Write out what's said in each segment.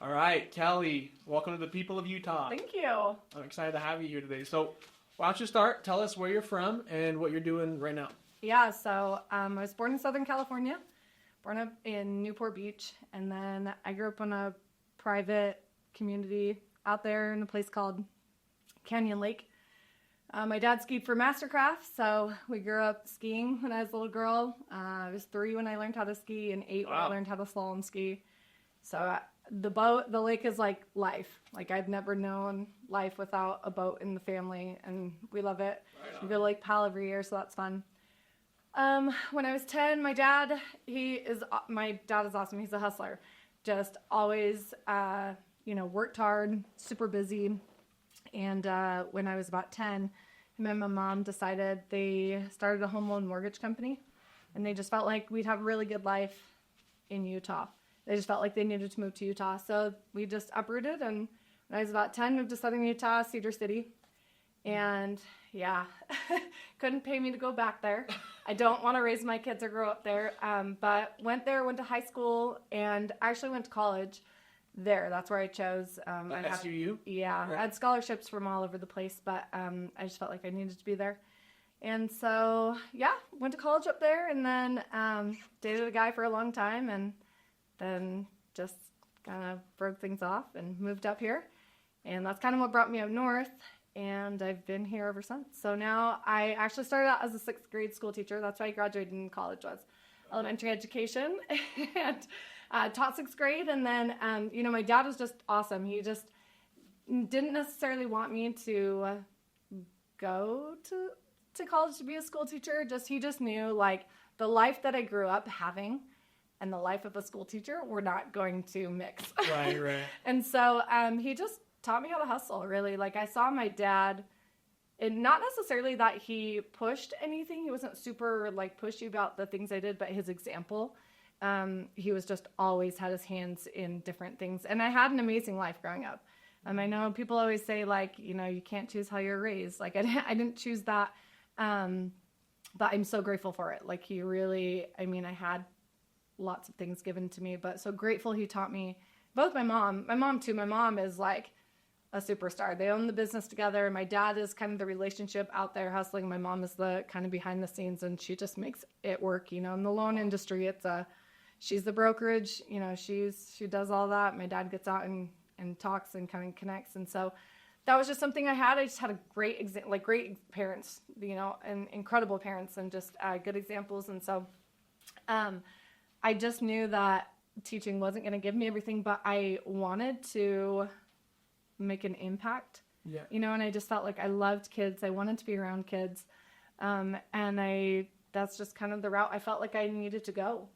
All right, Kelly, welcome to the people of Utah. Thank you. I'm excited to have you here today. So why don't you start? Tell us where you're from and what you're doing right now. Yeah, so I was born in Southern California, born up in Newport Beach, and then I grew up in a private community out there in a place called Canyon Lake. My dad skied for Mastercraft, so we grew up skiing when I was a little girl. I was 3 when I learned how to ski and 8 when I learned how to slalom ski. So the lake is like life. Like I've never known life without a boat in the family, and we love it. We go to Lake Powell every year, so that's fun. When I was 10, my dad is awesome. He's a hustler. Just always, worked hard, super busy. And when I was about 10, him and my mom decided they started a home loan mortgage company, and they just felt like we'd have a really good life in Utah. They just felt like they needed to move to Utah. So we just uprooted, and when I was about 10, moved to Southern Utah, Cedar City. And yeah, couldn't pay me to go back there. I don't want to raise my kids or grow up there, but went to high school, and actually went to college there. That's where I chose. SUU? Yeah, I had scholarships from all over the place, but I just felt like I needed to be there. And so, yeah, went to college up there, and then dated a guy for a long time, and then just kind of broke things off and moved up here. And that's kind of what brought me up north, and I've been here ever since. So now I actually started out as a 6th grade school teacher. That's why I graduated in college, was elementary education, and taught 6th grade. And then, my dad was just awesome. He just didn't necessarily want me to go to college to be a school teacher. He just knew, like, the life that I grew up having and the life of a school teacher were not going to mix. Right. And so he just taught me how to hustle, really. Like, I saw my dad, and not necessarily that he pushed anything. He wasn't super, like, pushy about the things I did, but his example. He was just always had his hands in different things. And I had an amazing life growing up. I know people always say, like, you can't choose how you're raised. Like, I didn't choose that. But I'm so grateful for it. Like, he really, I had lots of things given to me, but so grateful he taught me. Both my mom too. My mom is like a superstar. They own the business together. My dad is kind of the relationship out there hustling. My mom is the kind of behind the scenes, and she just makes it work. In the loan industry, she's the brokerage. She does all that. My dad gets out and talks and kind of connects. And so that was just something I had. I just had a great great parents, and incredible parents, and just good examples. And so I just knew that teaching wasn't going to give me everything, but I wanted to make an impact. Yeah. And I just felt like I loved kids. I wanted to be around kids. And that's just kind of the route I felt like I needed to go.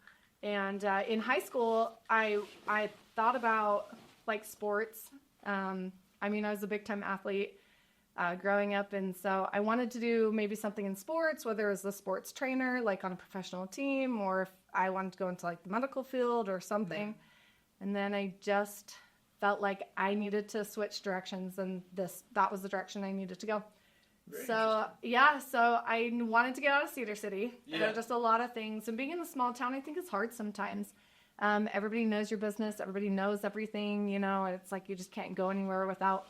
And in high school, I thought about, like, sports. I was a big-time athlete growing up, and so I wanted to do maybe something in sports, whether it was a sports trainer, like on a professional team, or if I wanted to go into, like, the medical field or something. And then I just felt like I needed to switch directions, and that was the direction I needed to go. So I wanted to get out of Cedar City. Yeah. There were just a lot of things. And being in a small town, I think it's hard sometimes. Everybody knows your business. Everybody knows everything, It's like you just can't go anywhere without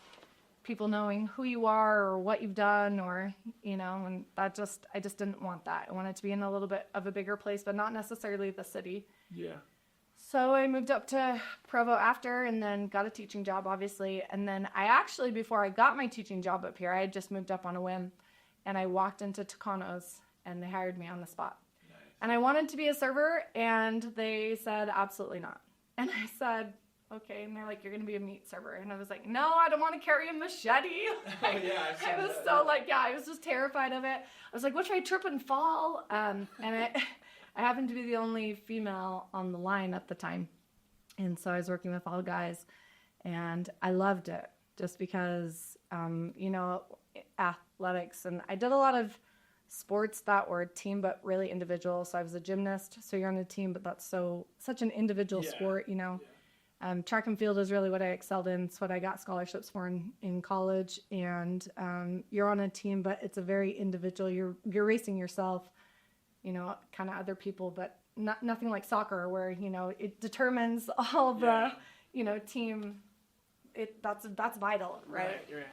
people knowing who you are or what you've done, or, and I just didn't want that. I wanted to be in a little bit of a bigger place, but not necessarily the city. Yeah. So I moved up to Provo after, and then got a teaching job, obviously. And then before I got my teaching job up here, I had just moved up on a whim, and I walked into Tucanos, and they hired me on the spot. Nice. And I wanted to be a server, and they said, absolutely not. And I said, okay. And they're like, you're going to be a meat server. And I was like, no, I don't want to carry a machete. I was I was just terrified of it. I was like, what if I trip and fall? And I happened to be the only female on the line at the time. And so I was working with all guys, and I loved it just because, athletics. And I did a lot of sports that were team, but really individual. So I was a gymnast. So you're on a team, but that's such an individual sport, Yeah. Track and field is really what I excelled in. It's what I got scholarships for in college. And you're on a team, but it's a very individual. You're racing yourself, kind of other people, but nothing like soccer where, it determines all the, team, that's vital, right? Right.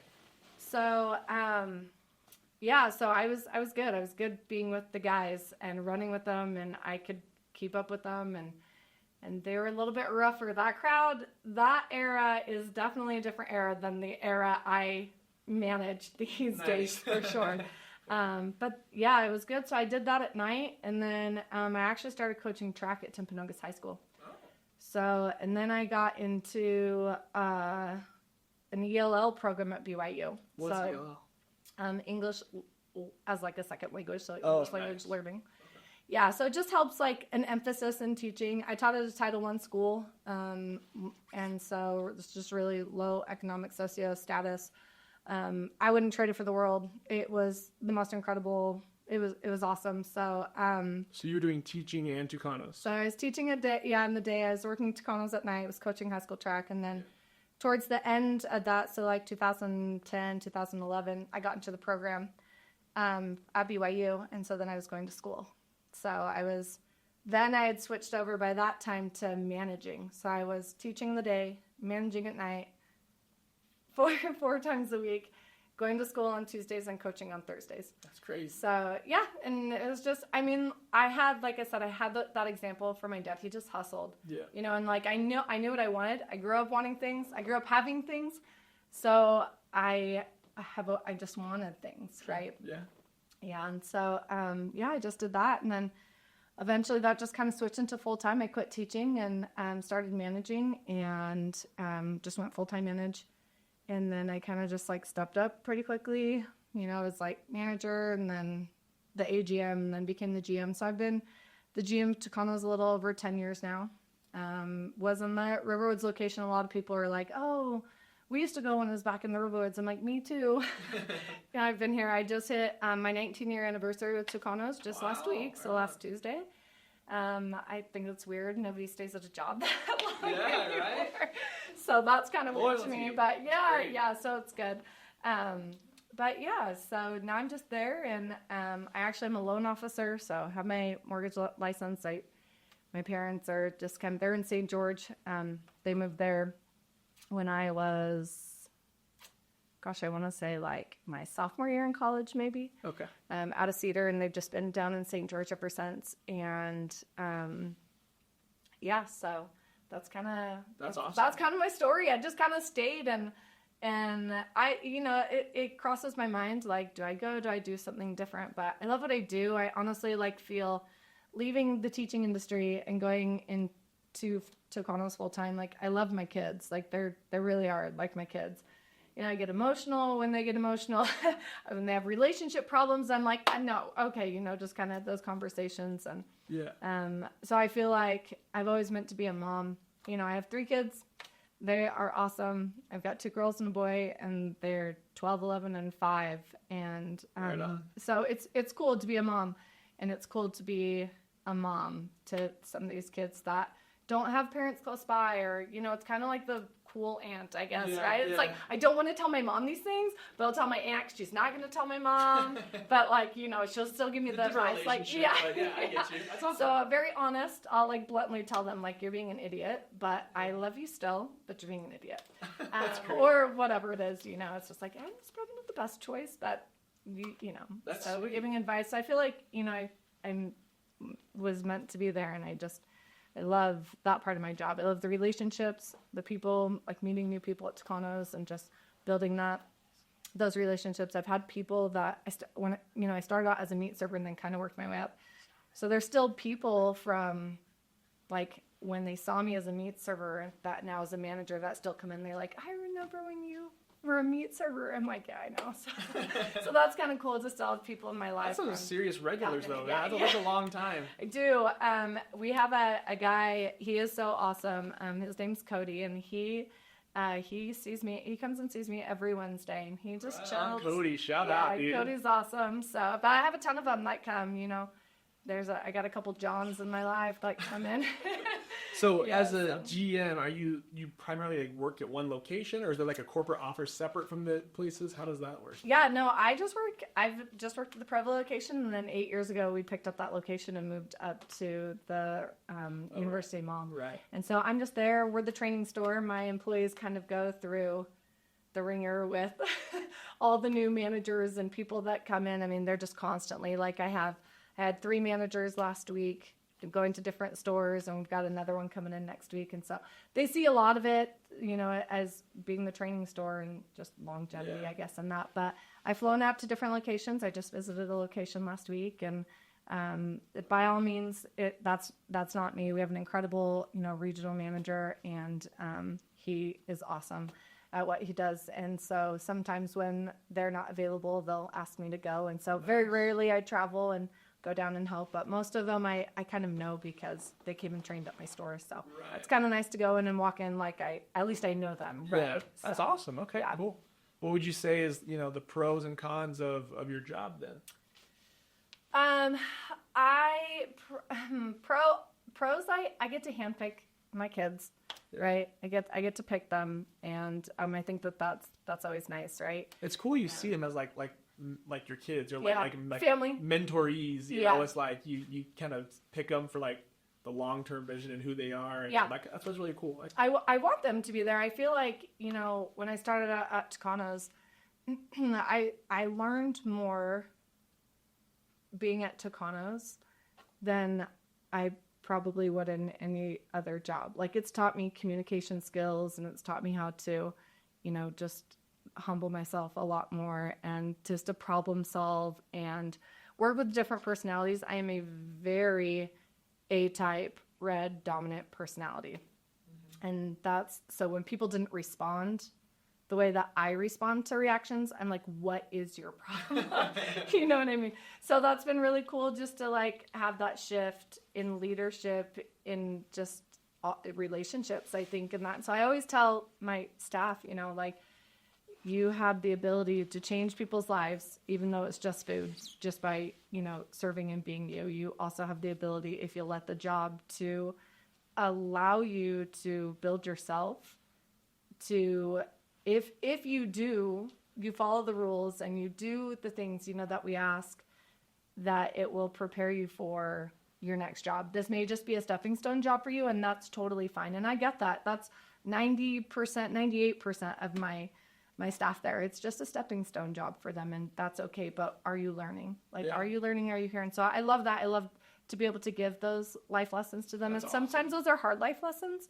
So, so I was good. I was good being with the guys and running with them, and I could keep up with them, and they were a little bit rougher. That crowd, that era is definitely a different era than the era I manage these days for sure. But yeah, it was good. So I did that at night, and then I actually started coaching track at Timpanogos High School. Oh. So, and then I got into an ELL program at BYU. What's ELL? English as like a second language, so English language learning. Okay. Yeah, so it just helps like an emphasis in teaching. I taught at a Title I school, and so it's just really low economic socio status. I wouldn't trade it for the world. It was the most incredible. It was awesome. So so you were doing teaching and Tucanos. So I was teaching in the day. I was working Tucanos at night. I was coaching high school track, and then towards the end of that, so like 2010, 2011, I got into the program at BYU, and so then I was going to school. So I had switched over by that time to managing. So I was teaching in the day, managing at night, four times a week, going to school on Tuesdays and coaching on Thursdays. That's crazy. So yeah, and it was just, I had that example for my dad. He just hustled. Yeah. And like I knew what I wanted. I grew up wanting things. I grew up having things. So I just wanted things, right? Yeah. Yeah, and so I just did that, and then eventually that just kind of switched into full time. I quit teaching and started managing, and just went full time manage. And then I kind of just like stepped up pretty quickly. I was like manager, and then the AGM, and then became the GM. So I've been the GM of Tucanos a little over 10 years now. Was in the Riverwoods location. A lot of people are like, oh, we used to go when it was back in the Riverwoods. I'm like, me too. Yeah, I've been here. I just hit my 19-year anniversary with Tucanos just last week, so last Tuesday. I think it's weird. Nobody stays at a job that long anymore. Right? So that's kind of weird to me. But so it's good. So now I'm just there, and I actually am a loan officer, so I have my mortgage license. My parents are just they're in St. George. They moved there when I was, I want to say like my sophomore year in college, maybe. Okay. Out of Cedar, and they've just been down in St. George ever since. And so that's kind of awesome. That's kind of my story. I just kind of stayed, and I, it crosses my mind, like, do I go? Do I do something different? But I love what I do. I honestly feel leaving the teaching industry and going into Tucanos full time. Like, I love my kids. Like, they really are like my kids. I get emotional when they get emotional. When they have relationship problems, I'm like, no, okay, just kind of those conversations. And so I feel like I've always meant to be a mom. I have 3 kids. They are awesome. I've got 2 girls and a boy, and they're 12, 11, and 5. And so it's cool to be a mom, and it's cool to be a mom to some of these kids that don't have parents close by, or it's kind of like the cool aunt, I guess, right? It's like, I don't want to tell my mom these things, but I'll tell my aunt. She's not going to tell my mom, but she'll still give me the advice. I get you. That's awesome. So very honest. I'll bluntly tell them you're being an idiot, but I love you still, but you're being an idiot. Or whatever it is, it's just it's probably not the best choice, but That's so sweet. Giving advice. I feel like, I was meant to be there, and I love that part of my job. I love the relationships, the people, meeting new people at Tucanos and just building those relationships. I've had people that I started out as a meat server and then kind of worked my way up. So there's still people from when they saw me as a meat server that now as a manager that still come in. They're like, I remember when you were a meat server. I'm like, yeah, I know. So that's kind of cool to still have people in my life. That's some serious regulars, though. That's a long time. I do. We have a guy. He is so awesome. His name's Cody, and he sees me. He comes and sees me every Wednesday, and he just chills. Cody, shout out, dude. Cody's awesome. So, but I have a ton of them that come. I got a couple Johns in my life that come in. So as a GM, are you primarily like work at one location, or is there like a corporate office separate from the places? How does that work? Yeah, no, I've just worked at the Provo location, and then 8 years ago we picked up that location and moved up to the University Mall. Right. And so I'm just there. We're the training store. My employees kind of go through the ringer with all the new managers and people that come in. I mean, they're just constantly like I had 3 managers last week going to different stores, and we've got another one coming in next week. And so they see a lot of it, as being the training store and just longevity, I guess, and that. But I've flown out to different locations. I just visited a location last week, and by all means, that's not me. We have an incredible, regional manager, and he is awesome at what he does. And so sometimes when they're not available, they'll ask me to go. And so very rarely I travel and go down and help, but most of them I kind of know because they came and trained at my store. So it's kind of nice to go in and walk in like at least I know them. Right? Yeah, that's awesome. Okay, cool. What would you say is, the pros and cons of your job then? Pros, I get to handpick my kids, right? I get to pick them, and I think that's always nice, right? It's cool you see them as like your kids or like family mentorees. It's like you kind of pick them for like the long-term vision and who they are. And that's what's really cool. I want them to be there. I feel like, when I started at Tucanos, I learned more being at Tucanos than I probably would in any other job. Like, it's taught me communication skills, and it's taught me how to, just humble myself a lot more and just to problem solve and work with different personalities. I am a very A-type, red, dominant personality. Mm-hmm. And so when people didn't respond the way that I respond to reactions, I'm like, what is your problem? You know what I mean? So that's been really cool just to like have that shift in leadership, in just relationships, I think, and that. So I always tell my staff, you have the ability to change people's lives, even though it's just food, just by, serving and being you. You also have the ability, if you let the job, to allow you to build yourself, to, if you follow the rules and you do the things, that we ask, that it will prepare you for your next job. This may just be a stepping stone job for you, and that's totally fine. And I get that. That's 90%, 98% of my staff there. It's just a stepping stone job for them, and that's okay. But are you learning? Are you learning? Are you here? And so I love that. I love to be able to give those life lessons to them. That's and sometimes awesome. Those are hard life lessons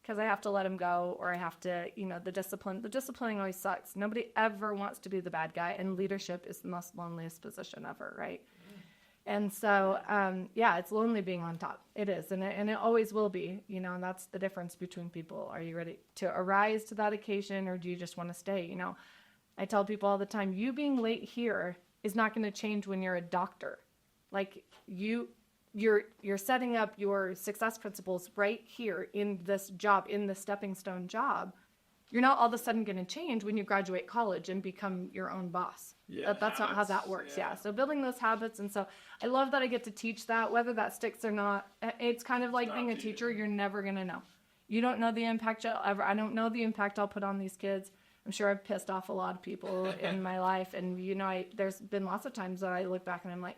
because I have to let them go, or I have to, the discipline. The disciplining always sucks. Nobody ever wants to be the bad guy, and leadership is the most loneliest position ever, right? And so, it's lonely being on top. It is, and it always will be, and that's the difference between people. Are you ready to arise to that occasion, or do you just want to stay? I tell people all the time, you being late here is not going to change when you're a doctor. Like, you're setting up your success principles right here in this job, in the stepping stone job. You're not all of a sudden going to change when you graduate college and become your own boss. Yeah, that's not how that works. Yeah. So building those habits. And so I love that I get to teach that, whether that sticks or not. It's kind of like being a teacher. You're never going to know. You don't know the impact I don't know the impact I'll put on these kids. I'm sure I've pissed off a lot of people in my life. And, there's been lots of times that I look back and I'm like,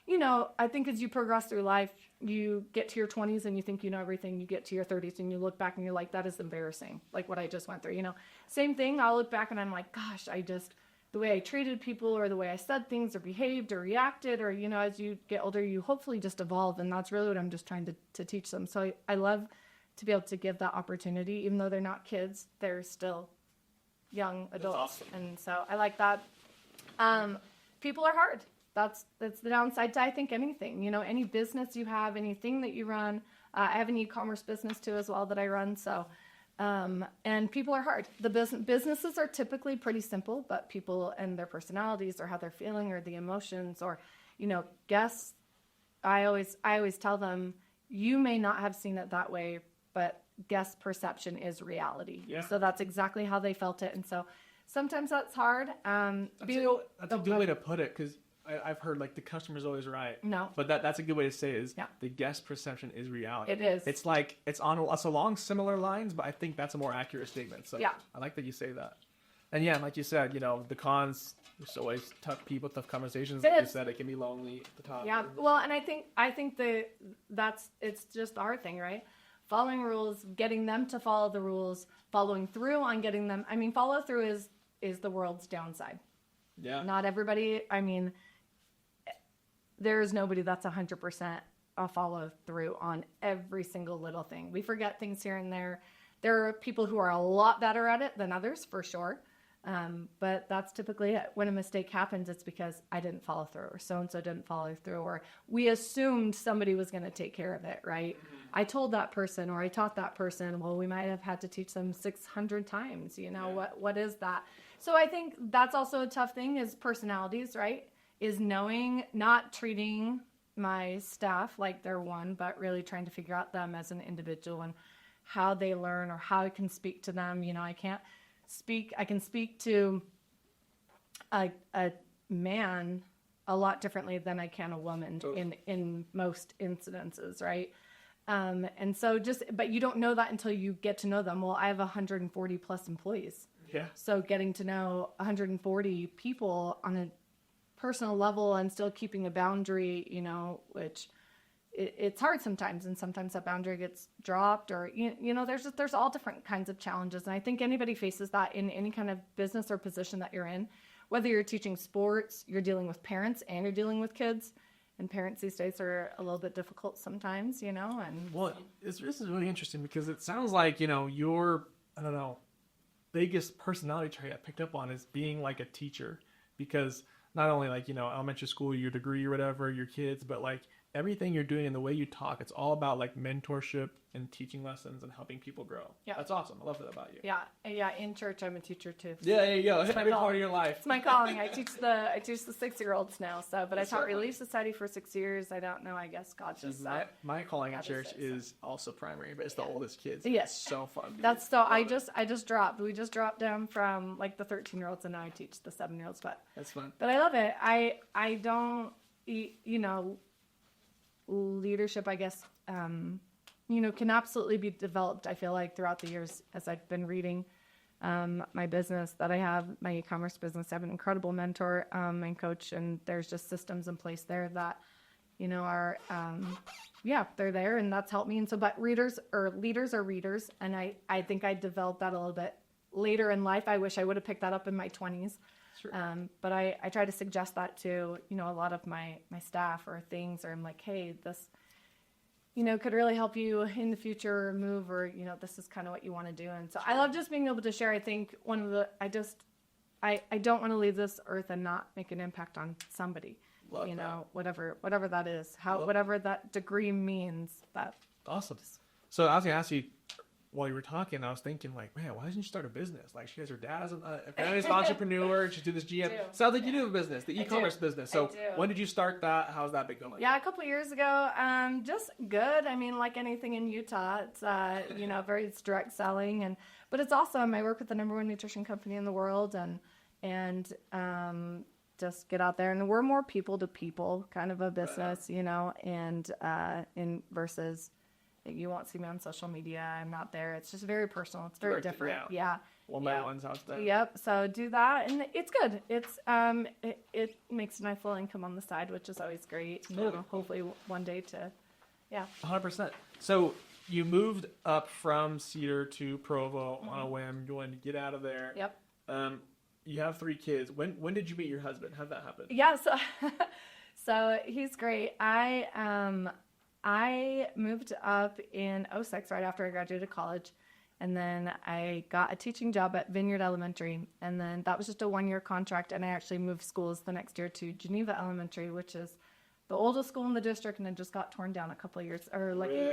I think as you progress through life, you get to your 20s and you think you know everything. You get to your 30s and you look back and you're like, that is embarrassing, like what I just went through. Same thing. I'll look back and I'm like, gosh, the way I treated people, or the way I said things or behaved or reacted, or, as you get older, you hopefully just evolve. And that's really what I'm just trying to teach them. So I love to be able to give that opportunity, even though they're not kids, they're still young adults. Awesome. And so I like that. People are hard. That's the downside to, I think, anything, any business you have, anything that you run. I have an e-commerce business too as well that I run. So, and people are hard. The businesses are typically pretty simple, but people and their personalities, or how they're feeling, or the emotions, or, guests, I always tell them, you may not have seen it that way, but guest perception is reality. Yeah. So that's exactly how they felt it. And so sometimes that's hard. That's a good way to put it, because I've heard like the customer's always right. No. But that's a good way to say it is Yeah. the guest perception is reality. It is. It's like, it's along similar lines, but I think that's a more accurate statement. So Yeah. I like that you say that. And yeah, like you said, the cons, there's always tough people, tough conversations. Like you said, it can be lonely at the top. Yeah. Well, and I think it's just our thing, right? Following rules, getting them to follow the rules, following through on getting them. I mean, follow through is the world's downside. Yeah. Not everybody. I mean, there is nobody that's 100% a follow through on every single little thing. We forget things here and there. There are people who are a lot better at it than others, for sure. But that's typically it. When a mistake happens, it's because I didn't follow through, or so-and-so didn't follow through, or we assumed somebody was going to take care of it, right? I told that person, or I taught that person. Well, we might have had to teach them 600 times. What is that? So I think that's also a tough thing is personalities, right? Is knowing, not treating my staff like they're one, but really trying to figure out them as an individual and how they learn or how I can speak to them. I can speak to a man a lot differently than I can a woman in most incidences, right? And so but you don't know that until you get to know them. Well, I have 140 plus employees. Yeah. So getting to know 140 people on a personal level and still keeping a boundary, which it's hard sometimes, and sometimes that boundary gets dropped, or there's all different kinds of challenges, and I think anybody faces that in any kind of business or position that you're in, whether you're teaching sports, you're dealing with parents, and you're dealing with kids, and parents these days are a little bit difficult sometimes, and well, this is really interesting because it sounds like your biggest personality trait I picked up on is being like a teacher, because not only like elementary school, your degree or whatever, your kids, but like everything you're doing and the way you talk, it's all about like mentorship and teaching lessons and helping people grow. Yeah, that's awesome. I love that about you. Yeah. In church, I'm a teacher too. Yeah, there you go. It's a big part of your life. It's my calling. I teach the 6-year-olds now. So, but I taught Relief Society for 6 years. I don't know. I guess God just. My calling at church is also primary, but it's the oldest kids. Yes, it's so fun. That's so. We just dropped down from like the 13-year-olds, and now I teach the 7-year-olds. But that's fun. But I love it. I don't leadership, I guess, can absolutely be developed, I feel like, throughout the years as I've been reading my business that I have, my e-commerce business. I have an incredible mentor and coach, and there's just systems in place there that, are, they're there, and that's helped me. And so, but leaders are readers, and I think I developed that a little bit later in life. I wish I would have picked that up in my 20s. Sure. But I try to suggest that to, a lot of my staff or things, or I'm like, hey, this, could really help you in the future or move, or, this is kind of what you want to do. And so I love just being able to share. I think I don't want to leave this earth and not make an impact on somebody, love that. whatever that is, whatever that degree means. That awesome. So I was going to ask you, while you were talking, I was thinking, like, man, why didn't you start a business? Like, she has her dad as an entrepreneur. She's doing this GM. Sounds like you do have a business, the e-commerce business. So when did you start that? How's that been going? Yeah, a couple of years ago. Just good. I mean, like anything in Utah, it's it's direct selling, but it's awesome. I work with the #1 nutrition company in the world, and just get out there, and we're more people to people kind of a business, and in versus. You won't see me on social media. I'm not there. It's just very personal. It's very different. Yeah. One by one's house there. Yep. So do that, and it's good. It's it makes a nice little income on the side, which is always great. Hopefully one day to, 100%. So you moved up from Cedar to Provo on a whim. You wanted to get out of there. Yep. You have 3 kids. When did you meet your husband? How'd that happen? Yeah. So he's great. I moved up in 2006 right after I graduated college, and then I got a teaching job at Vineyard Elementary, and then that was just a 1-year contract, and I actually moved schools the next year to Geneva Elementary, which is the oldest school in the district, and it just got torn down a year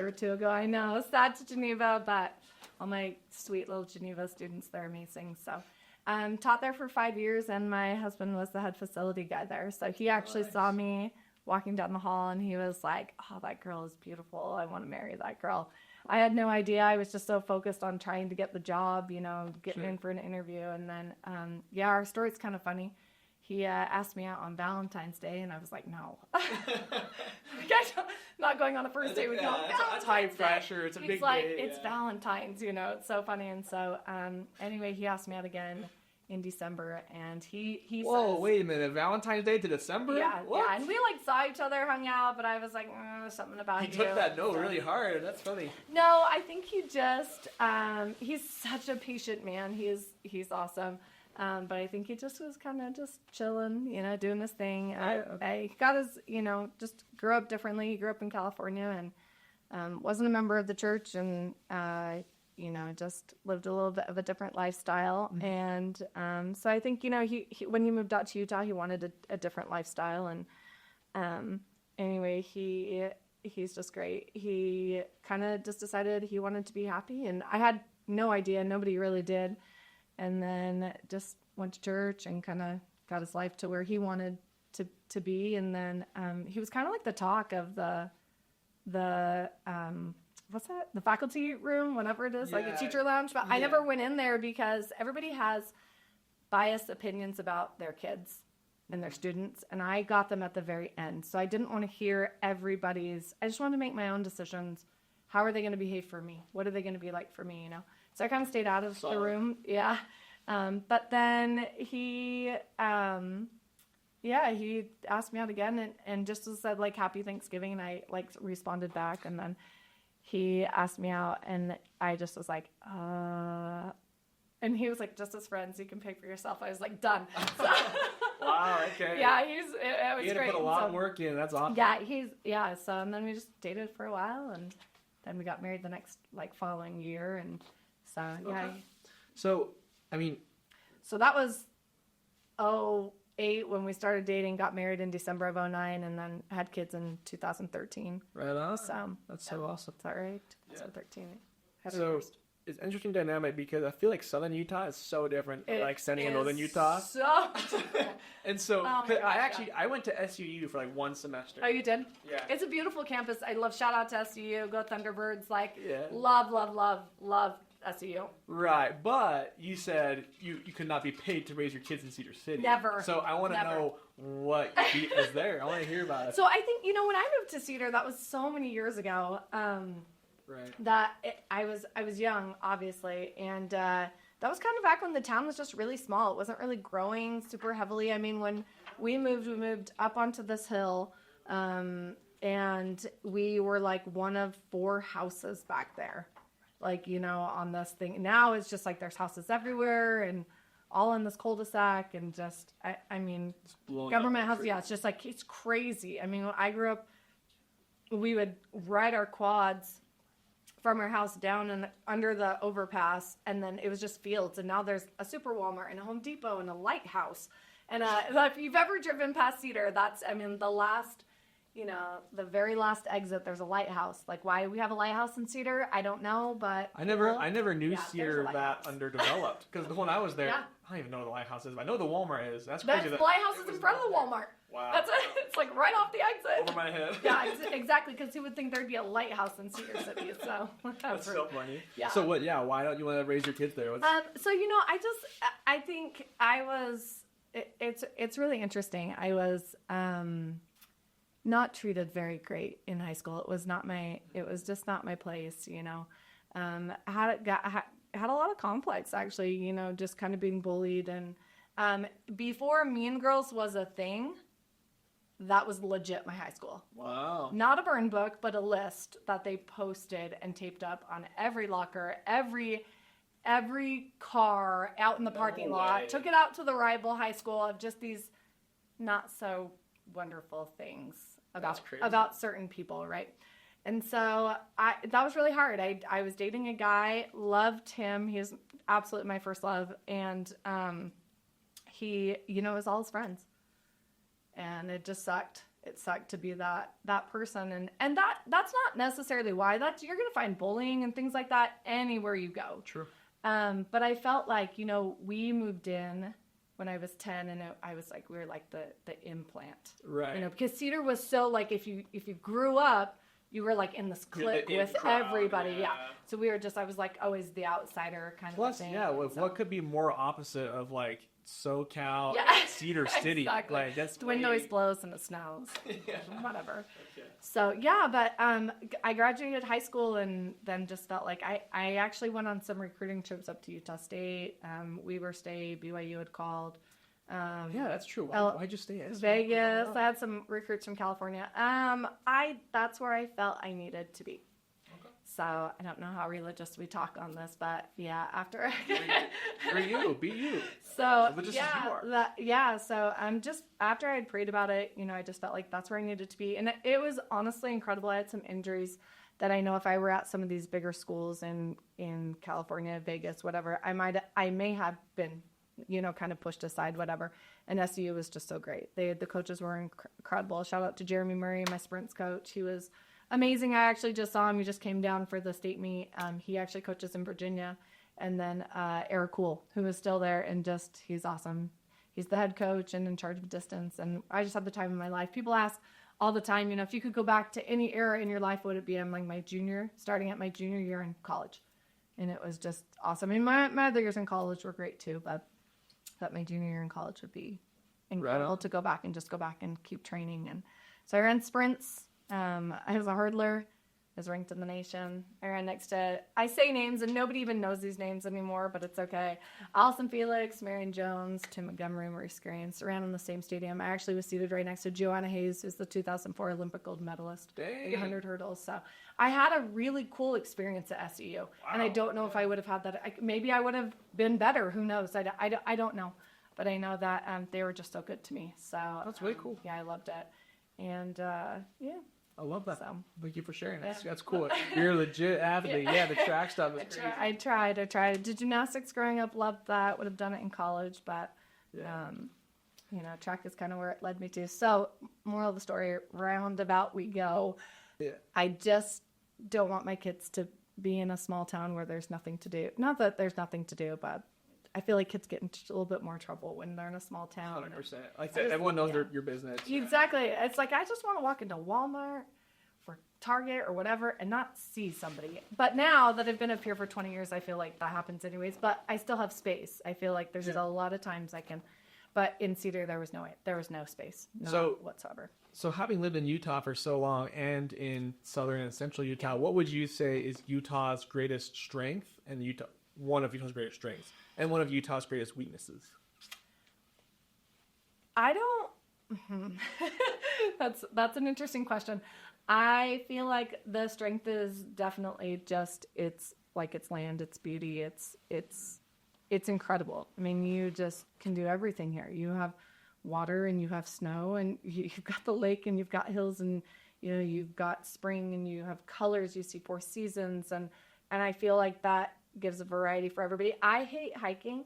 or two ago. I know, sad to Geneva, but all my sweet little Geneva students, they're amazing. So taught there for 5 years, and my husband was the head facility guy there, so he actually saw me walking down the hall, and he was like, oh, that girl is beautiful. I want to marry that girl. I had no idea. I was just so focused on trying to get the job, getting in for an interview. And then, our story's kind of funny. he asked me out on Valentine's Day, and I was like, no. Guys, not going on a first date with you on Valentine's high Day. pressure. It's a big He's like, day. it's Valentine's, it's so funny. And so, anyway, he asked me out again in December, and he Whoa, says, wait a minute. Valentine's Day to December? yeah, What? yeah. And we like saw each other, hung out, but I was like, something about He you. took that no So- really hard. That's funny. No, I think he just, he's such a patient man. He's awesome. But I think he just was kind of just chilling, doing this thing. He got his, just grew up differently. He grew up in California and wasn't a member of the church, and just lived a little bit of a different lifestyle. Mm-hmm. And so I think, he when he moved out to Utah, he wanted a different lifestyle. And anyway, he's just great. He kind of just decided he wanted to be happy, and I had no idea. Nobody really did. And then just went to church and kind of got his life to where he wanted to be. And then he was kind of like the talk of the what's that? The faculty room, whatever it is, like a teacher lounge. But I never went in there because everybody has biased opinions about their kids and their students. And I got them at the very end. So I didn't want to hear everybody's. I just wanted to make my own decisions. How are they going to behave for me? What are they going to be like for me, So I kind of stayed out of the room. Yeah. But then he asked me out again and just said like, Happy Thanksgiving. And I like responded back, and then he asked me out, and I just was like, and he was like, just as friends, you can pay for yourself. I was like, done. So, wow. Okay. Yeah. It was you had great. to put a lot of work in. That's awesome. Yeah. So, and then we just dated for a while, and then we got married the next following year. And so, yeah. Okay. So, I mean, so that was 2008 when we started dating, got married in December of 2009, and then had kids in 2013. Right on. So that's so awesome. Is that right? 2013. Yeah. So it's an interesting dynamic because I feel like Southern Utah is so different, like Sunny and Northern Utah. So different. And so Oh my gosh, I went to SUU for like one semester. Oh, you did? Yeah. It's a beautiful campus. I love, shout out to SUU, go Thunderbirds. Yeah. Love SUU. Right, but you said you could not be paid to raise your kids in Cedar City. Never. So I want to know what is there. I want to hear about it. So I think, when I moved to Cedar, that was so many years ago. Right. I was young, obviously, and that was kind of back when the town was just really small. It wasn't really growing super heavily. I mean, when we moved up onto this hill, and we were like one of 4 houses back there. On this thing. Now it's just like there's houses everywhere and all in this cul-de-sac, and just, I mean, government house. Yeah, it's just like, it's crazy. I mean, when I grew up, we would ride our quads from our house down under the overpass, and then it was just fields. And now there's a Super Walmart and a Home Depot and a lighthouse. And if you've ever driven past Cedar, the very last exit, there's a lighthouse. Like, why we have a lighthouse in Cedar, I don't know, but I never knew Cedar there's a that lighthouse. underdeveloped, because when I was there, Yeah. I don't even know what the lighthouse is. I know the Walmart is. That's the crazy. lighthouse is in front of the Walmart. Wow. That's it. It's like right off the exit. Over my head. Yeah, exactly. Because who would think there'd be a lighthouse in Cedar City? So That's so funny. Yeah. So what? Yeah. Why don't you want to raise your kids there? I think I was. It's really interesting. I was not treated very great in high school. It was just not my place. Had a lot of complex, actually. Just kind of being bullied, and before Mean Girls was a thing, that was legit my high school. Wow. Not a burn book, but a list that they posted and taped up on every locker, every car out in the parking lot. Took it out to the rival high school of just these not so wonderful things about certain people, right? And so that was really hard. I was dating a guy, loved him. He was absolutely my first love, and he, was all his friends. And it just sucked. It sucked to be that person. And that's not necessarily why. You're going to find bullying and things like that anywhere you go. True. But I felt like, we moved in when I was 10, and I was like, we were like the implant. Right. Because Cedar was so like, if you grew up, you were like in this clique with crowd, everybody. Yeah. So I was like always the outsider kind of thing. Plus, what could be more opposite of like SoCal, Yeah. Cedar City. Exactly. Like that's The wind always blows and it snows. Yeah. Whatever. Okay. So yeah, but I graduated high school and then just felt like I actually went on some recruiting trips up to Utah State, Weber State, BYU had called. Yeah, that's true. Why'd you stay at Vegas. I had some recruits from California. That's where I felt I needed to be. Okay. So I don't know how religious we talk on this, but yeah, after Be you. So Religious as you yeah, so I'm just after I had prayed about it, I just felt like that's where I needed to be, and it was honestly incredible. I had some injuries that I know if I were at some of these bigger schools in California, Vegas, whatever, I may have been, kind of pushed aside, whatever. And SEU was just so great. The coaches were incredible. Shout out to Jeremy Murray, my sprints coach. He was amazing. I actually just saw him. He just came down for the state meet. He actually coaches in Virginia. And then Eric Cool, who is still there, and he's awesome. He's the head coach and in charge of distance. And I just had the time of my life. People ask all the time, if you could go back to any era in your life, what would it be? I'm like starting at my junior year in college. And it was just awesome. I mean, my other years in college were great too, but my junior year in college would be incredible to go back and keep training. And so I ran sprints. I was a hurdler. I was ranked in the nation. I ran next to, I say names and nobody even knows these names anymore, but it's okay. Allison Felix, Marion Jones, Tim Montgomery, Maurice Grains ran in the same stadium. I actually was seated right next to Joanna Hayes, who's the 2004 Olympic gold medalist. Dang. 100 hurdles. So I had a really cool experience at SEU. Wow. And I don't know if I would have had that. Maybe I would have been better. Who knows? I don't know. But I know that they were just so good to me. So that's really cool. Yeah, I loved it. And yeah. I love that. So, thank you for sharing. Yeah. That's cool. You're a legit athlete. Yeah, the track stuff is crazy. I tried. Did gymnastics growing up. Loved that. Would have done it in college, but track is kind of where it led me to. So, moral of the story, roundabout we go. Yeah. I just don't want my kids to be in a small town where there's nothing to do. Not that there's nothing to do, but I feel like kids get into a little bit more trouble when they're in a small town. 100%. Like everyone knows your business. Exactly. It's like I just want to walk into Walmart or Target or whatever and not see somebody. But now that I've been up here for 20 years, I feel like that happens anyways. But I still have space. I feel like there's a lot of times I can. But in Cedar, there was no space whatsoever. So having lived in Utah for so long and in southern and central Utah, what would you say is Utah's greatest strength and one of Utah's greatest strengths and one of Utah's greatest weaknesses? I don't. That's an interesting question. I feel like the strength is definitely just it's land, its beauty, it's incredible. I mean, you just can do everything here. You have water and you have snow and you've got the lake and you've got hills and you've got spring and you have colors. You see 4 seasons and I feel like that gives a variety for everybody. I hate hiking.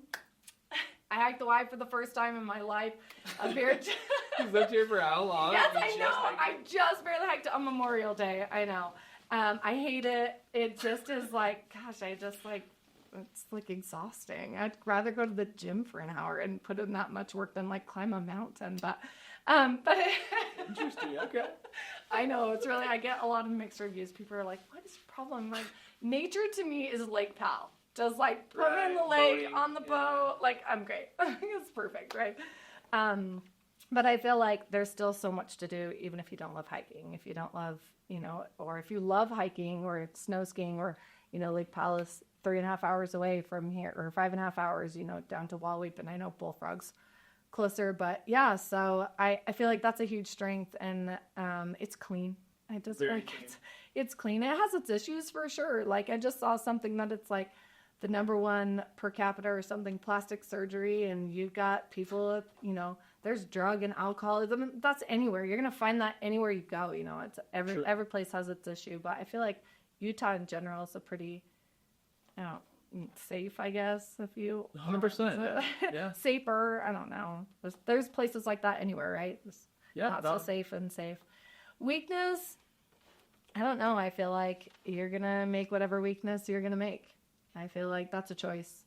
I hiked the Y for the first time in my life. You've lived here for how long? Yes, I know. I just barely hiked on Memorial Day. I know. I hate it. It just is like, gosh, it's like exhausting. I'd rather go to the gym for an hour and put in that much work than like climb a mountain. But interesting. Okay. I know it's really. I get a lot of mixed reviews. People are like, "What is your problem?" Like, nature to me is Lake Powell. Just like put me in the lake boating, on the boat. Like I'm great. It's perfect, right? But I feel like there's still so much to do, even if you don't love hiking. If you don't love, or if you love hiking or snow skiing or Lake Powell is 3.5 hours away from here, or 5.5 hours, down to Wallweep, and I know Bullfrog's closer, but yeah, so I feel like that's a huge strength, and it's clean. I just feel like it's clean. It has its issues for sure. Like I just saw something that it's like the number one per capita or something plastic surgery, and you've got people, there's drug and alcoholism. That's anywhere. You're gonna find that anywhere you go. It's every place has its issue, but I feel like Utah in general is a pretty safe, I guess, if you 100%. Yeah. Safer, I don't know. There's places like that anywhere, right? So safe and safe. Weakness, I don't know. I feel like you're gonna make whatever weakness you're gonna make. I feel like that's a choice,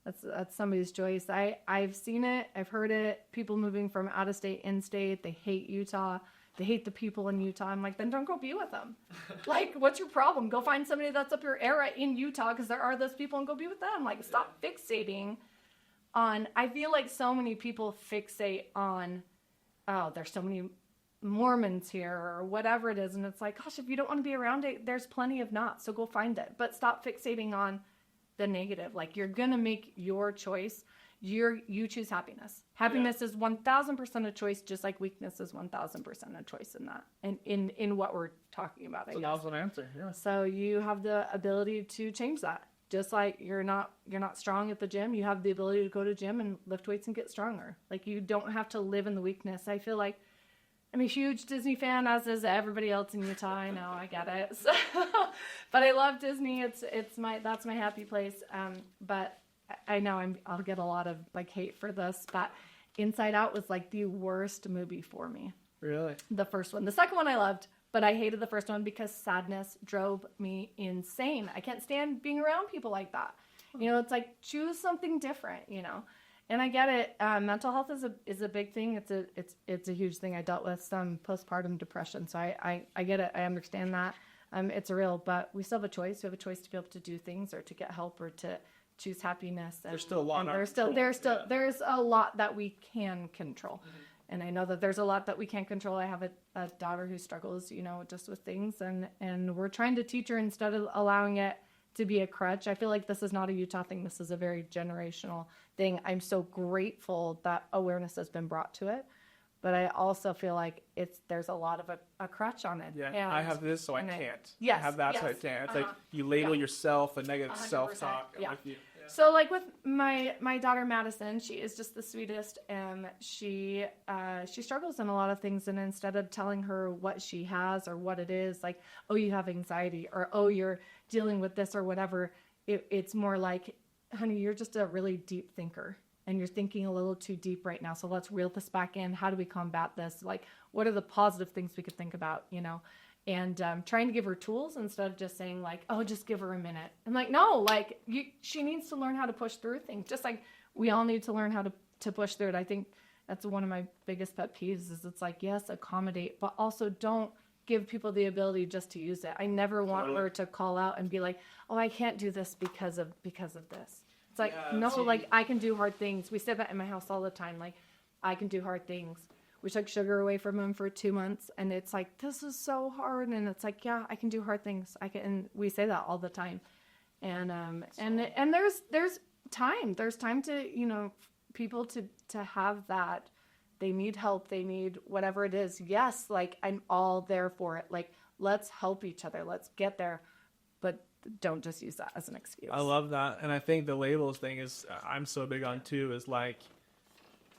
That's somebody's choice. I've seen it, I've heard it. People moving from out of state, in state, they hate Utah. They hate the people in Utah. I'm like, then don't go be with them. Like, what's your problem? Go find somebody that's up your era in Utah because there are those people and go be with them. Like, stop fixating I feel like so many people fixate on, oh, there's so many Mormons here or whatever it is. And it's like, gosh, if you don't want to be around it, there's plenty of not. So go find it. But stop fixating on the negative. Like, you're going to make your choice. You choose happiness. Happiness is 1,000% a choice, just like weakness is 1,000% a choice in that. And in what we're talking about, I guess. That was an answer. Yeah. So you have the ability to change that. Just like you're not strong at the gym, you have the ability to go to the gym and lift weights and get stronger. Like, you don't have to live in the weakness. I feel like I'm a huge Disney fan, as is everybody else in Utah. I know, I get it. So, but I love Disney. That's my happy place. But I know I'll get a lot of like hate for this, but Inside Out was like the worst movie for me. Really? The first one. The second one I loved, but I hated the first one because sadness drove me insane. I can't stand being around people like that. You know, it's like, choose something different, you know. And I get it. Mental health is a big thing. It's a huge thing. I dealt with some postpartum depression, so I get it. I understand that. It's real, but we still have a choice. We have a choice to be able to do things or to get help or to choose happiness. And, there's still a lot. There's a lot that we can control. Mm-hmm. And I know that there's a lot that we can't control. I have a daughter who struggles, you know, just with things, and we're trying to teach her instead of allowing it to be a crutch. I feel like this is not a Utah thing. This is a very generational thing. I'm so grateful that awareness has been brought to it, but I also feel like there's a lot of a crutch on it. Yeah, and I have this, so I can't. Yes, I have that, so I can't. It's like you label yourself a negative self-talk. Yeah. So like with my daughter Madison, she is just the sweetest, and she struggles in a lot of things, and instead of telling her what she has or what it is, like, oh, you have anxiety, or oh, you're dealing with this or whatever, it's more like, honey, you're just a really deep thinker, and you're thinking a little too deep right now, so let's reel this back in. How do we combat this? Like, what are the positive things we could think about, you know? And trying to give her tools instead of just saying like, oh, just give her a minute. I'm like, no, like she needs to learn how to push through things, just like we all need to learn how to push through it. I think that's one of my biggest pet peeves is it's like, yes, accommodate, but also don't give people the ability just to use it. I never want her to call out and be like, oh, I can't do this because of this. It's like, like I can do hard things. We say that in my house all the time. Like, I can do hard things. We took sugar away from him for 2 months, and it's like, this is so hard. And it's like, yeah, I can do hard things. And we say that all the time. And there's time. There's time to, you know, people to have that. They need help. They need whatever it is. Yes, like, I'm all there for it. Like, let's help each other. Let's get there. But don't just use that as an excuse. I love that. And I think the labels thing is, I'm so big on too, is like,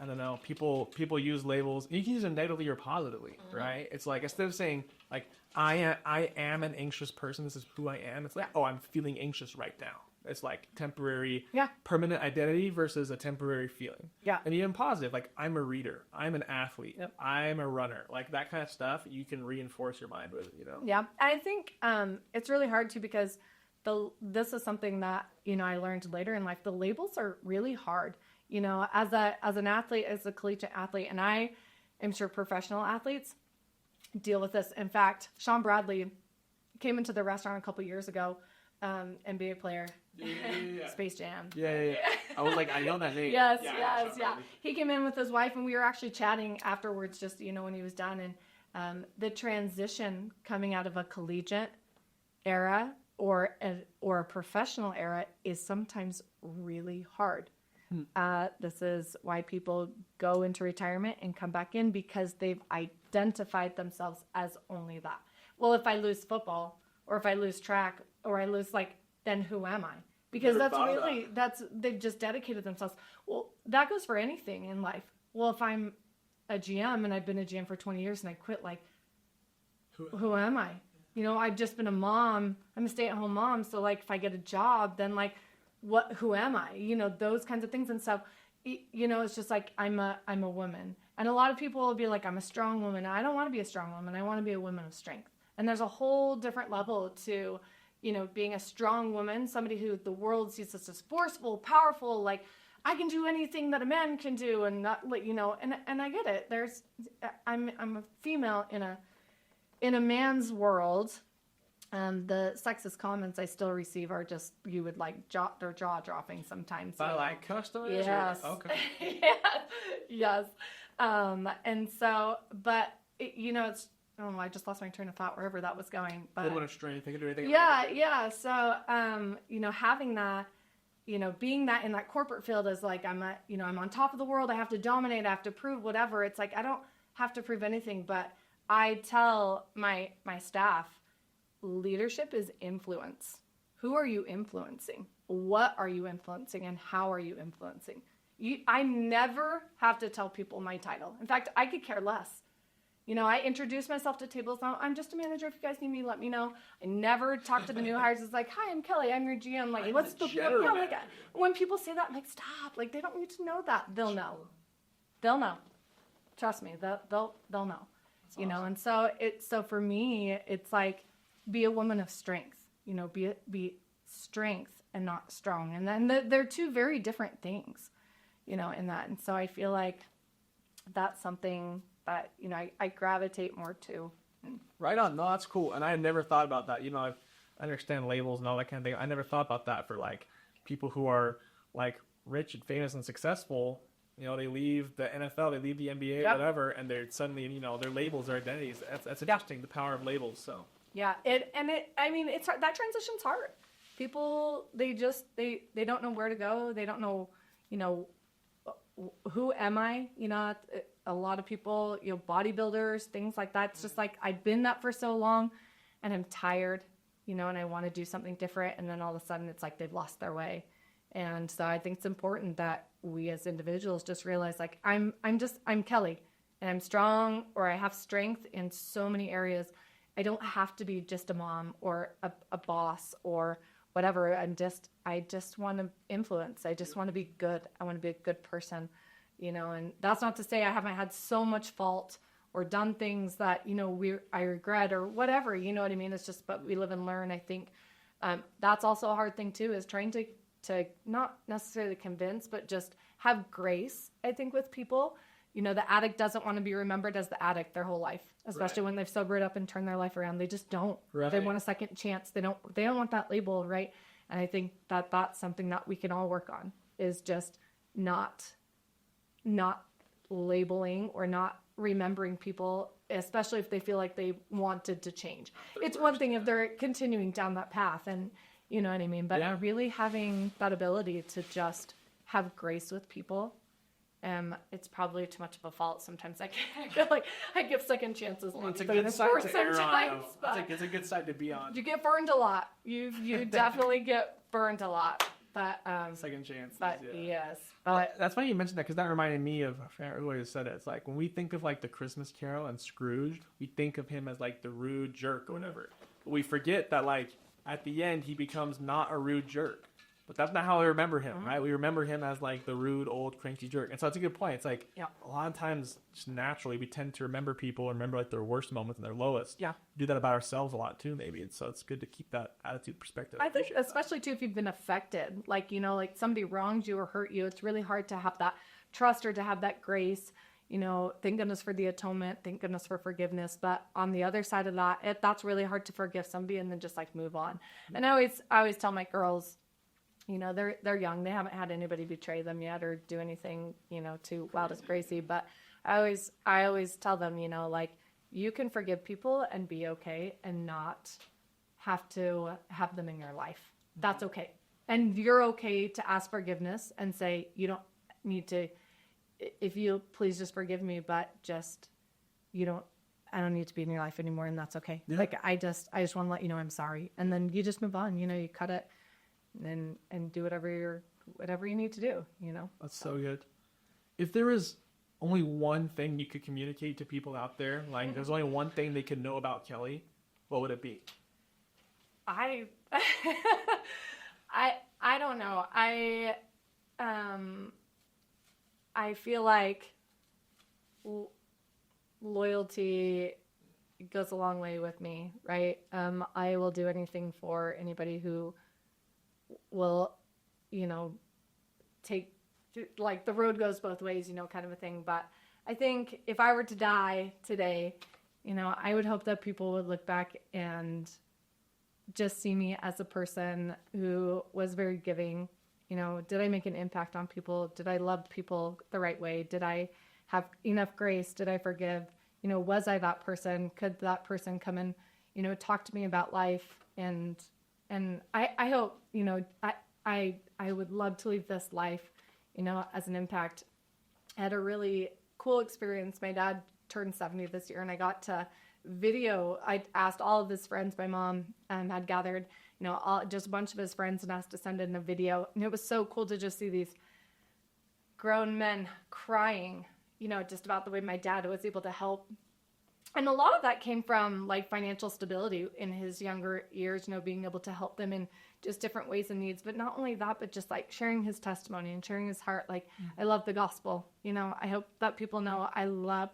I don't know, people use labels. You can use them negatively or positively, right? It's like, instead of saying like, I am an anxious person, this is who I am, it's like, oh, I'm feeling anxious right now. It's like temporary, permanent identity versus a temporary feeling. Yeah. And even positive, like, I'm a reader, I'm an athlete, I'm a runner, like that kind of stuff. You can reinforce your mind with, you know. Yeah, I think it's really hard too, because this is something that, you know, I learned later in life. The labels are really hard. You know, as an athlete, as a collegiate athlete, and I am sure professional athletes deal with this. In fact, Sean Bradley came into the restaurant a couple years ago, NBA player, Space Jam. Yeah. I was like, I know that name. Yes. He came in with his wife, and we were actually chatting afterwards, just, you know, when he was done. And the transition coming out of a collegiate era or a professional era is sometimes really hard. This is why people go into retirement and come back in, because they've identified themselves as only that. Well, if I lose football, or if I lose track, or I lose, like, then who am I? Because they've just dedicated themselves. Well, that goes for anything in life. Well, if I'm a GM and I've been a GM for 20 years and I quit, like, who am I? You know, I've just been a mom. I'm a stay-at-home mom. So, like, if I get a job, then, like, who am I? You know, those kinds of things. And so, you know, it's just like, I'm a woman. And a lot of people will be like, I'm a strong woman. I don't want to be a strong woman. I want to be a woman of strength. And there's a whole different level to, you know, being a strong woman, somebody who the world sees as forceful, powerful, like, I can do anything that a man can do, and not, you know, and I get it. I'm a female in a man's world, The sexist comments I still receive are just, you would like their jaw dropping sometimes. By like customers? Yes. Okay. Yeah. Yes. And so, but it's, oh, I just lost my train of thought wherever that was going. But A little bit of strength. They can do anything. yeah. So, having that, being that in that corporate field is like, I'm on top of the world. I have to dominate. I have to prove whatever. It's like, I don't have to prove anything, but I tell my staff, leadership is influence. Who are you influencing? What are you influencing? And how are you influencing? I never have to tell people my title. In fact, I could care less. I introduce myself to tables now. I'm just a manager. If you guys need me, let me know. I never talk to the new hires. It's like, hi, I'm Kelly. I'm your GM. Like, what's the when people say that, I'm like, stop. Like, they don't need to know that. They'll know. They'll know. Trust me. They'll know. That's awesome. And so for me, it's like, be a woman of strength. Be strength and not strong. And then they're two very different things, in that. And so I feel like that's something that, I gravitate more to. Right on. No, that's cool. And I had never thought about that. I understand labels and all that kind of thing. I never thought about that for like people who are like rich and famous and successful. They leave the NFL, they leave the NBA, Yep. whatever, and they're suddenly, their labels, their identities. That's interesting. The power of labels. So. Yeah. It's hard. That transition's hard. People, they don't know where to go. They don't know, who am I? A lot of people, bodybuilders, things like that. It's just like, I've been that for so long and I'm tired, and I want to do something different. And then all of a sudden it's like they've lost their way. And so I think it's important that we as individuals just realize, like, I'm Kelly and I'm strong, or I have strength in so many areas. I don't have to be just a mom or a boss or whatever. I just want to influence. I just want to be good. I want to be a good person, and that's not to say I haven't had so much fault or done things that, I regret or whatever, you know what I mean? It's just, but we live and learn. I think that's also a hard thing too, is trying to not necessarily convince, but just have grace, I think, with people. The addict doesn't want to be remembered as the addict their whole life, especially when they've sobered up and turned their life around. They just don't. Right. They want a second chance. They don't want that label, right? And I think that that's something that we can all work on, is just not labeling or not remembering people, especially if they feel like they wanted to change. It's one thing if they're continuing down that path, and you know what I mean? But really having that ability to just have grace with people. It's probably too much of a fault. Sometimes I feel like I give second chances. Well, it's a good side to err on. It's a good side to be on. You get burned a lot. You definitely get burned a lot. But second chance. But yes. But well, that's funny you mentioned that, because that reminded me of, I forgot who always said it. It's like when we think of like the Christmas Carol and Scrooge, we think of him as like the rude jerk or whatever. But we forget that like at the end he becomes not a rude jerk. But that's not how we remember him, right? We remember him as like the rude, old, cranky jerk. And so it's a good point. It's like a lot of times, just naturally, we tend to remember people and remember like their worst moments and their lowest. Yeah. We do that about ourselves a lot too, maybe. And so it's good to keep that attitude perspective. I think, especially too, if you've been affected, like, like somebody wronged you or hurt you, it's really hard to have that trust or to have that grace. Thank goodness for the atonement. Thank goodness for forgiveness. But on the other side of that, that's really hard to forgive somebody and then just like move on. And I always tell my girls, they're young. They haven't had anybody betray them yet or do anything, too wild as crazy. But I always tell them, like, you can forgive people and be okay and not have to have them in your life. That's okay. And you're okay to ask forgiveness and say, you don't need to, if you please just forgive me, but just, I don't need to be in your life anymore. And that's okay. Yeah. Like, I just want to let you know I'm sorry. And then you just move on, you cut it. And do whatever you need to do, That's so good. If there was only one thing you could communicate to people out there, like there's only one thing they could know about Kelly, what would it be? I don't know. I feel like loyalty goes a long way with me, right? I will do anything for anybody who will, take, like, the road goes both ways, kind of a thing. But I think if I were to die today, I would hope that people would look back and just see me as a person who was very giving. You know, did I make an impact on people? Did I love people the right way? Did I have enough grace? Did I forgive? You know, was I that person? Could that person come and, you know, talk to me about life? And I hope, you know, I would love to leave this life, you know, as an impact. I had a really cool experience. My dad turned 70 this year, and I got to video. I asked all of his friends. My mom had gathered, you know, just a bunch of his friends and asked to send in a video. And it was so cool to just see these grown men crying, you know, just about the way my dad was able to help. And a lot of that came from like financial stability in his younger years, you know, being able to help them in just different ways and needs. But not only that, but just like sharing his testimony and sharing his heart. Like, I love the gospel. You know, I hope that people know I love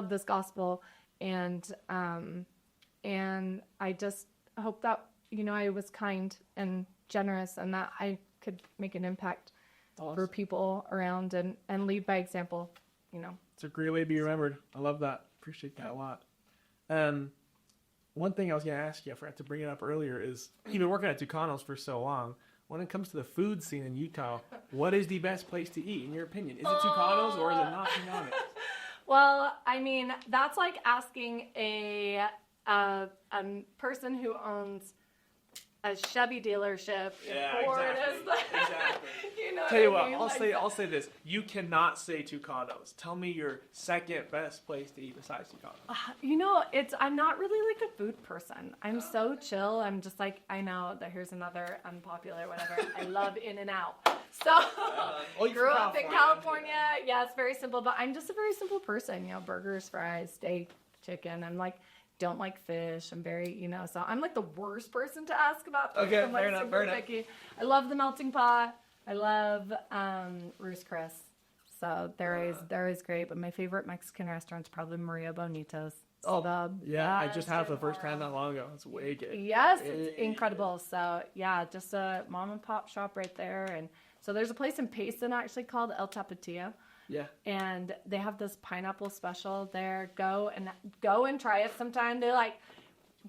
this gospel. And I just hope that, you know, I was kind and generous and that I could make an impact for people around and lead by example, you know. It's a great way to be remembered. I love that. Appreciate that a lot. One thing I was going to ask you, I forgot to bring it up earlier, is you've been working at Tucanos for so long. When it comes to the food scene in Utah, what is the best place to eat, in your opinion? Is it Tucanos or is it not Tucanos? Well, I mean, that's like asking a person who owns a Chevy dealership. Yeah, Ford exactly. Exactly. You know Tell you what, what, I mean? I'll say this. You cannot say Tucanos. Tell me your second best place to eat besides Tucanos. You know, I'm not really like a food person. I'm so chill. I'm just like, I know that here's another unpopular whatever. I love In-N-Out. So, grew up in California. Yeah, it's very simple, but I'm just a very simple person. You know, burgers, fries, steak, chicken. I'm like, don't like fish. I'm very, you know, so I'm like the worst person to ask about food. Okay, I'm like fair enough. picky. I love the melting pot. I love Roost Chris. So they're always great. But my favorite Mexican restaurant is probably Maria Bonita's. Yeah, I just had it for the first time not long ago. It's way good. Yes, it's incredible. So yeah, just a mom and pop shop right there. And so there's a place in Payson actually called El Tapatío. Yeah. And they have this pineapple special there. Go and try it sometime. They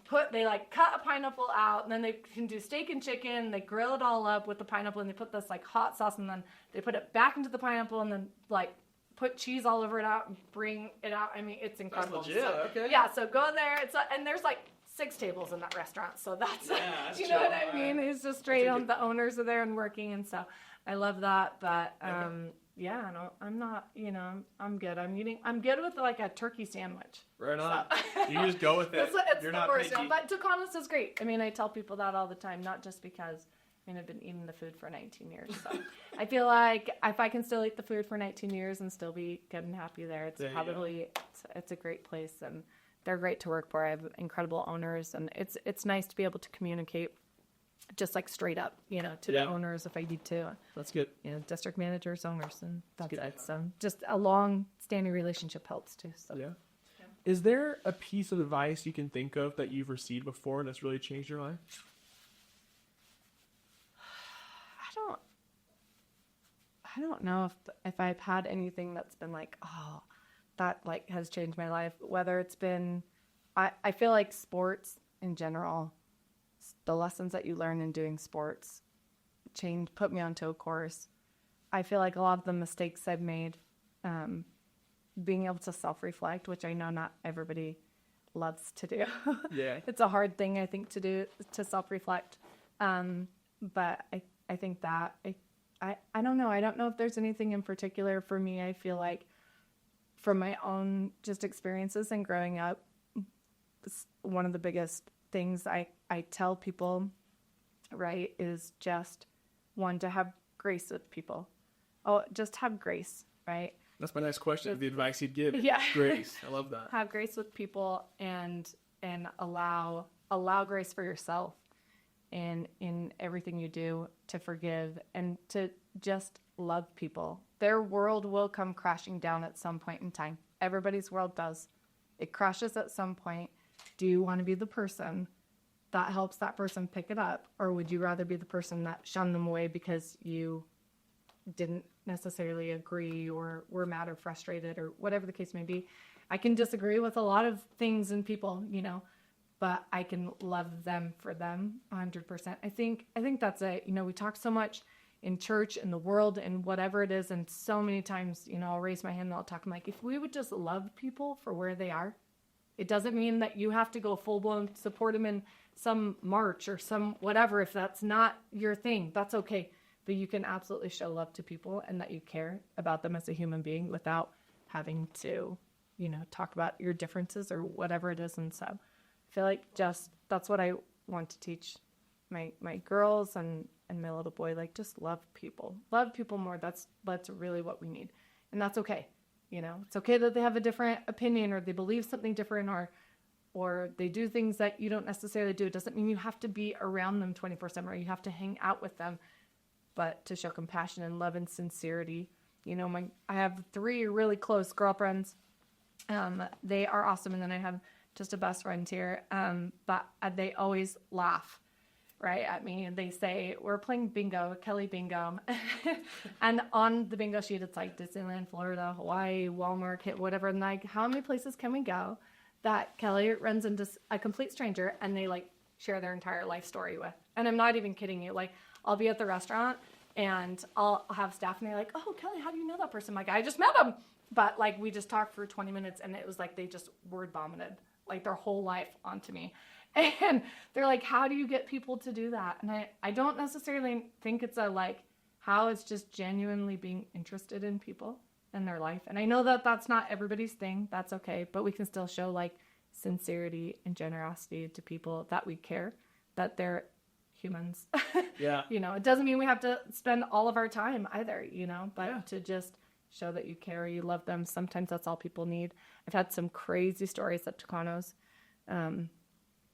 cut a pineapple out, and then they can do steak and chicken. They grill it all up with the pineapple, and they put this like hot sauce, and then they put it back into the pineapple, and then like put cheese all over it out and bring it out. I mean, it's incredible. That's legit. Okay. Yeah, so go there. And there's like 6 tables in that restaurant, so that's you know what I mean. It's just straight on. The owners are there and working, and so I love that. But yeah, no, I'm not. You know, I'm good. I'm good with like a turkey sandwich. Right on. So. You just go with it. You're not picky. But Tucanos is great. I mean, I tell people that all the time, not just because. I mean, I've been eating the food for 19 years, so I feel like if I can still eat the food for 19 years and still be good and happy there, it's probably it's a great place, and they're great to work for. I have incredible owners, and it's nice to be able to communicate just like straight up, you know, to the owners if I need to. That's good. You know, district managers, owners, and that's it. So just a long-standing relationship helps too. So. Yeah. Is there a piece of advice you can think of that you've received before that's really changed your life? I don't know if I've had anything that's been like, oh, that like has changed my life. Whether it's been, I feel like sports in general, the lessons that you learn in doing sports put me onto a course. I feel like a lot of the mistakes I've made, being able to self-reflect, which I know not everybody loves to do. Yeah. It's a hard thing, I think, to do, to self-reflect. But I think that I don't know. I don't know if there's anything in particular for me. I feel like from my own just experiences and growing up, one of the biggest things I tell people, right, is just one, to have grace with people. Oh, just have grace, right? That's my next question. The advice you'd give. Yeah. Grace. I love that. Have grace with people and allow grace for yourself. And in everything you do, to forgive and to just love people. Their world will come crashing down at some point in time. Everybody's world does. It crashes at some point. Do you want to be the person that helps that person pick it up? Or would you rather be the person that shunned them away because you didn't necessarily agree or were mad or frustrated or whatever the case may be? I can disagree with a lot of things in people, you know, but I can love them for them 100%. I think that's it. You know, we talk so much in church, in the world, and whatever it is, and so many times, you know, I'll raise my hand and I'll talk. I'm like, if we would just love people for where they are, it doesn't mean that you have to go full blown support them in some march or some whatever. If that's not your thing, that's okay. But you can absolutely show love to people and that you care about them as a human being without having to, you know, talk about your differences or whatever it is. And so I feel like just that's what I want to teach my girls and my little boy, like just love people more. That's really what we need. And that's okay. You know, it's okay that they have a different opinion or they believe something different or they do things that you don't necessarily do. It doesn't mean you have to be around them 24/7 or you have to hang out with them, but to show compassion and love and sincerity. You know, I have 3 really close girlfriends. They are awesome. And then I have just a best friend here. But they always laugh right at me. And they say, we're playing bingo, Kelly bingo. And on the bingo sheet, it's like Disneyland, Florida, Hawaii, Walmart, whatever. And like, how many places can we go that Kelly runs into a complete stranger and they like share their entire life story with? And I'm not even kidding you. Like, I'll be at the restaurant and I'll have staff and they're like, oh, Kelly, how do you know that person? I'm like, I just met him. But like, we just talked for 20 minutes and it was like, they just word vomited like their whole life onto me. And they're like, how do you get people to do that? And I don't necessarily think it's how it's just genuinely being interested in people and their life. And I know that that's not everybody's thing. That's okay. But we can still show like sincerity and generosity to people that we care, that they're humans. Yeah. You know, it doesn't mean we have to spend all of our time either, you know, but to just show that you care, you love them. Sometimes that's all people need. I've had some crazy stories at Tucanos.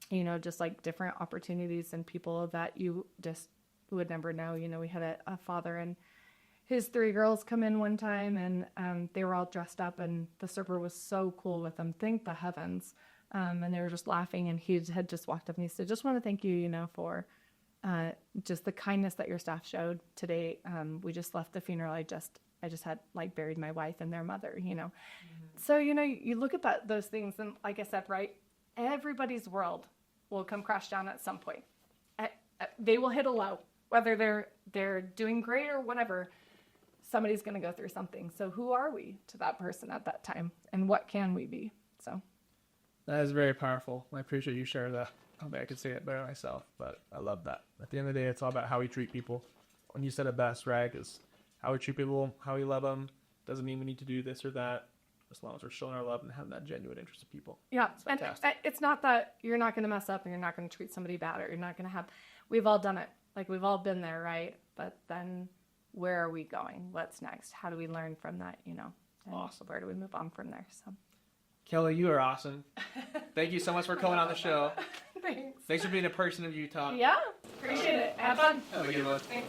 You know, just like different opportunities and people that you just would never know. You know, we had a father and his 3 girls come in one time and they were all dressed up and the server was so cool with them. Thank the heavens. And they were just laughing and he had just walked up and he said, just want to thank you, you know, for just the kindness that your staff showed today. We just left the funeral. I just had like buried my wife and their mother, you know. Mm-hmm. So, you know, you look at those things and like I said, right, everybody's world will come crash down at some point. They will hit a low, whether they're doing great or whatever. Somebody's going to go through something. So who are we to that person at that time, and what can we be? So that is very powerful. I appreciate you sharing that. I don't think I could say it better myself, but I love that. At the end of the day, it's all about how we treat people. When you said it best, right, is how we treat people, how we love them. Doesn't mean we need to do this or that. As long as we're showing our love and having that genuine interest in people. Yeah, and it's not that you're not going to mess up and you're not going to treat somebody bad or you're not going to have... We've all done it. Like, we've all been there, right? But then where are we going? What's next? How do we learn from that, you know? And awesome. Where do we move on from there? So, Kelly, you are awesome. Thank you so much for coming on the show. Thanks. Thanks for being a person of Utah. Yeah, appreciate it. Have fun. Have a good one. Thanks.